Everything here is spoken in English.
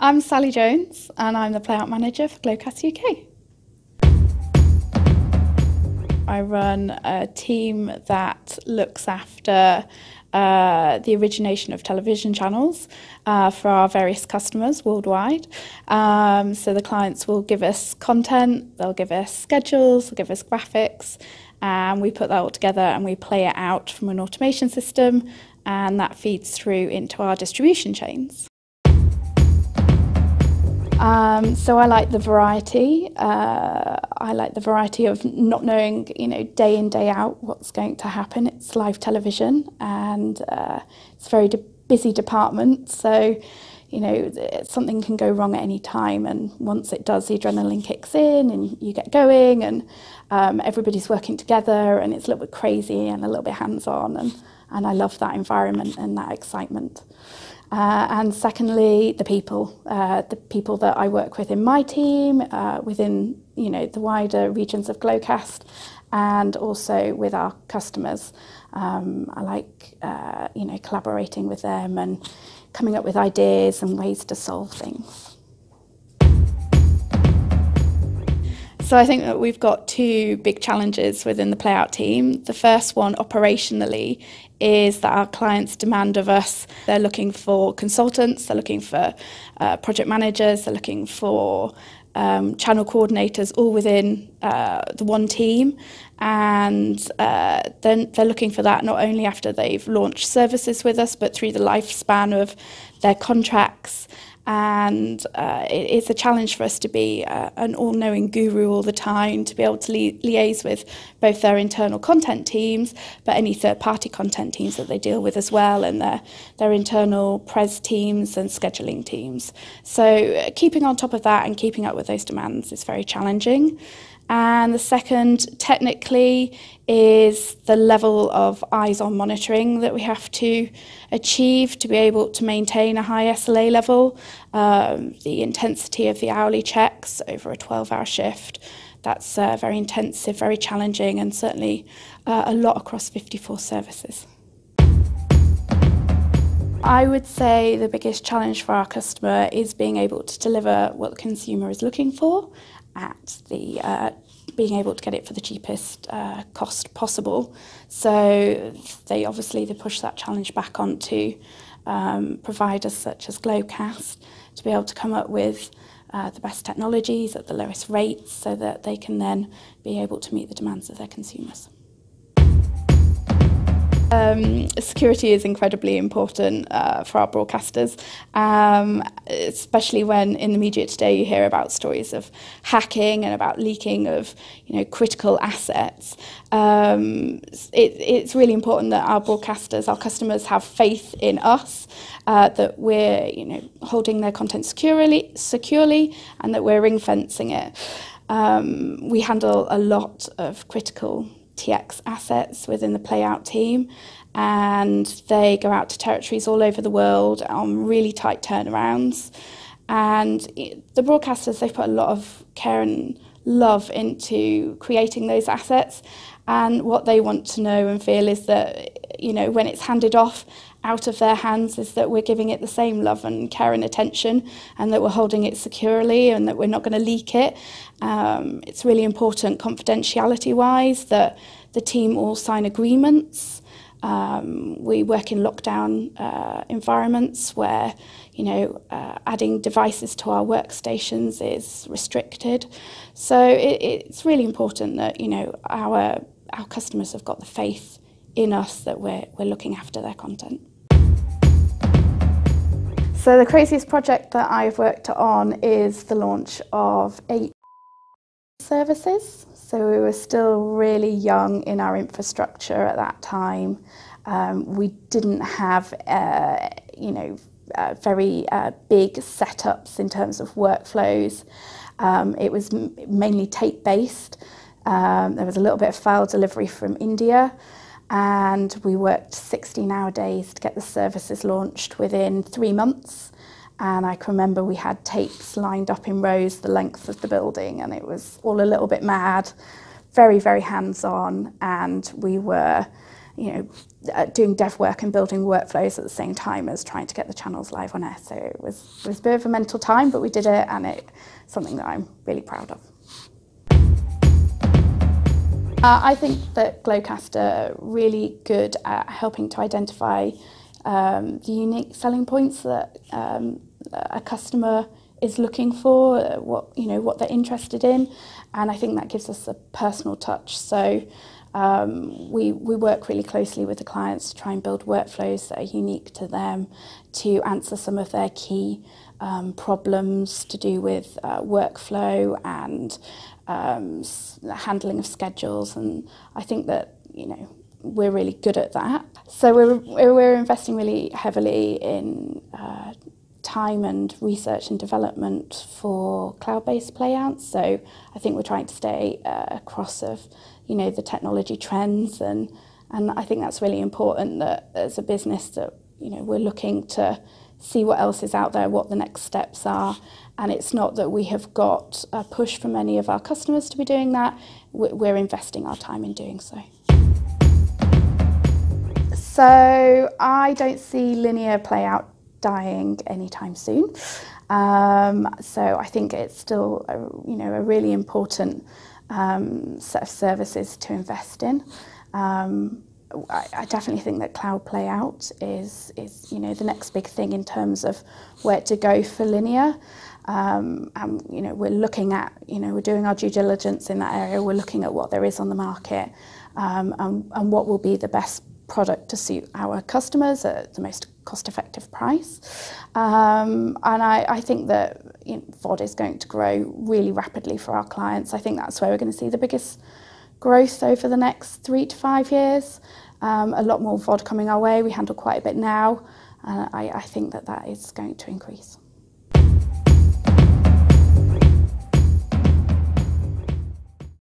I'm Sally Jones and I'm the Playout Manager for Globecaster UK. I run a team that looks after the origination of television channels for our various customers worldwide. So the clients will give us content, they'll give us schedules, they'll give us graphics, and we put that all together and we play it out from an automation system, and that feeds through into our distribution chains. So I like the variety. I like the variety of not knowing, day in, day out what's going to happen. It's live television and it's a very busy department. So, something can go wrong at any time. And once it does, the adrenaline kicks in and you get going and everybody's working together and it's a little bit crazy and a little bit hands-on. And I love that environment and that excitement. And secondly, the people that I work with in my team, within the wider regions of Globecast, and also with our customers. I like collaborating with them and coming up with ideas and ways to solve things. So I think that we've got two big challenges within the Playout team. The first one, operationally, is that our clients demand of us. They're looking for consultants, they're looking for project managers, they're looking for channel coordinators, all within the one team. And then they're looking for that not only after they've launched services with us, but through the lifespan of their contracts. And it's a challenge for us to be an all-knowing guru all the time, to be able to liaise with both their internal content teams, but any third-party content teams that they deal with as well, and their internal pres teams and scheduling teams. So keeping on top of that and keeping up with those demands is very challenging. And the second, technically, is the level of eyes-on monitoring that we have to achieve to be able to maintain a high SLA level. The intensity of the hourly checks over a 12-hour shift, that's very intensive, very challenging, and certainly a lot across 54 services. I would say the biggest challenge for our customer is being able to deliver what the consumer is looking for at the being able to get it for the cheapest cost possible. So they push that challenge back onto providers such as Globecast to be able to come up with the best technologies at the lowest rates so that they can then be able to meet the demands of their consumers. Security is incredibly important for our broadcasters, especially when in the media today you hear about stories of hacking and about leaking of critical assets. It's really important that our broadcasters, our customers, have faith in us, that we're holding their content securely, and that we're ring fencing it. We handle a lot of critical TX assets within the Playout team, and they go out to territories all over the world on really tight turnarounds. And the broadcasters, they've put a lot of care and love into creating those assets, and what they want to know and feel is that when it's handed off out of their hands, is that we're giving it the same love and care and attention, and that we're holding it securely and that we're not going to leak it. It's really important confidentiality-wise that the team all sign agreements. We work in lockdown environments where adding devices to our workstations is restricted. So it's really important that our customers have got the faith in us that we're looking after their content. So the craziest project that I've worked on is the launch of 8 services. So we were still really young in our infrastructure at that time. We didn't have very big setups in terms of workflows. It was mainly tape-based. There was a little bit of file delivery from India, and we worked 16-hour days to get the services launched within 3 months. And I can remember we had tapes lined up in rows the length of the building, and it was all a little bit mad, very, very hands-on, and we were doing dev work and building workflows at the same time as trying to get the channels live on air. So it was a bit of a mental time, but we did it, and it's something that I'm really proud of. I think that Globecaster are really good at helping to identify the unique selling points that a customer is looking for, what they're interested in, and I think that gives us a personal touch. So we work really closely with the clients to try and build workflows that are unique to them, to answer some of their key problems to do with workflow and handling of schedules, and I think that we're really good at that. So we're investing really heavily in time and research and development for cloud-based playouts. So I think we're trying to stay across of the technology trends, and I think that's really important, that as a business that we're looking to see what else is out there, what the next steps are, and it's not that we have got a push from any of our customers to be doing that. We're investing our time in doing so. So I don't see linear playout dying anytime soon. So I think it's still a really important set of services to invest in. I definitely think that cloud playout is the next big thing in terms of where to go for linear. And we're looking at we're doing our due diligence in that area. We're looking at what there is on the market, and what will be the best product to suit our customers at the most cost-effective price. And I think that VOD is going to grow really rapidly for our clients. I think that's where we're going to see the biggest growth over the next 3 to 5 years. A lot more VOD coming our way. We handle quite a bit now, and I think that is going to increase.